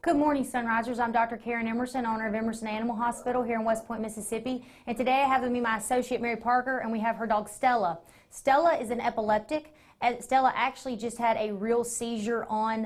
Good morning, Sunrisers. I'm Dr. Karen Emerson, owner of Emerson Animal Hospital here in West Point, Mississippi. And today I have with me my associate, Mary Parker, and we have her dog, Stella. Stella is an epileptic. Stella actually just had a real seizure on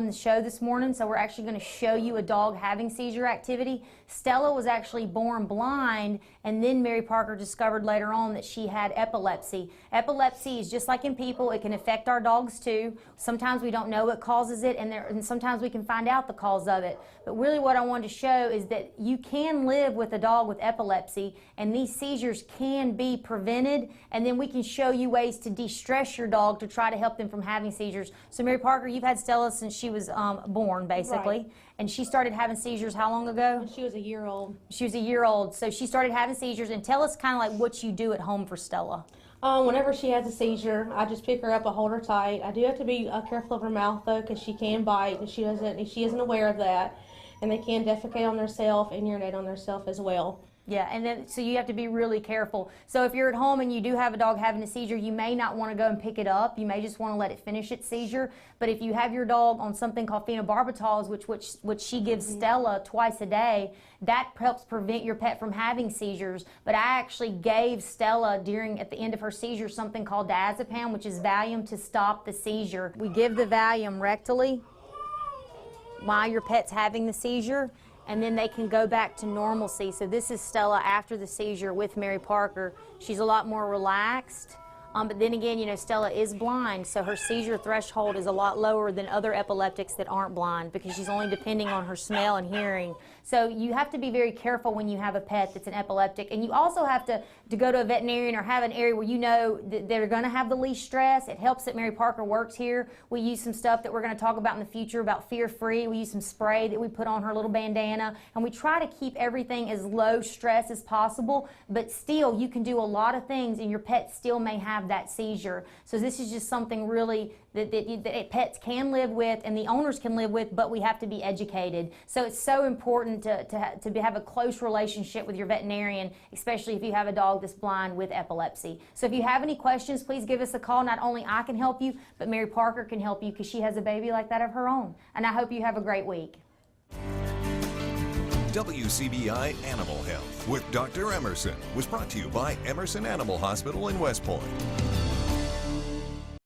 the show this morning, so we're actually going to show you a dog having seizure activity. Stella was actually born blind, and then Mary Parker discovered later on that she had epilepsy. Epilepsy is just like in people. It can affect our dogs too. Sometimes we don't know what causes it, and sometimes we can find out the cause of it. But really what I wanted to show is that you can live with a dog with epilepsy, and these seizures can be prevented, and then we can show you ways to de-stress your dog to try to help them from having seizures. So Mary Parker, you've had Stella since she was born, basically. Right. And she started having seizures how long ago? When she was a year old. She was a year old. So she started having seizures. And tell us kind of like what you do at home for Stella. Whenever she has a seizure, I just pick her up and hold her tight. I do have to be careful of her mouth though, because she can bite, and she isn't aware of that. And they can defecate on themselves and urinate on themselves as well. Yeah, and then so you have to be really careful. So if you're at home and you do have a dog having a seizure, you may not want to go and pick it up. You may just want to let it finish its seizure. But if you have your dog on something called phenobarbital, which she gives Stella twice a day, that helps prevent your pet from having seizures. But I actually gave Stella at the end of her seizure something called Diazepam, which is Valium to stop the seizure. We give the Valium rectally while your pet's having the seizure, and then they can go back to normalcy. So this is Stella after the seizure with Mary Parker. She's a lot more relaxed. But then again, you know, Stella is blind, so her seizure threshold is a lot lower than other epileptics that aren't blind because she's only depending on her smell and hearing. So you have to be very careful when you have a pet that's an epileptic. And you also have to go to a veterinarian or have an area where you know that they're going to have the least stress. It helps that Mary Parker works here. We use some stuff that we're going to talk about in the future about fear-free. We use some spray that we put on her little bandana. And we try to keep everything as low stress as possible. But still, you can do a lot of things and your pet still may have that seizure. So this is just something really that pets can live with and the owners can live with, but we have to be educated. So it's so important to have a close relationship with your veterinarian, especially if you have a dog that's blind with epilepsy. So if you have any questions, please give us a call. Not only I can help you, but Mary Parker can help you because she has a baby like that of her own. And I hope you have a great week. WCBI Animal Health with Dr. Emerson was brought to you by Emerson Animal Hospital in West Point.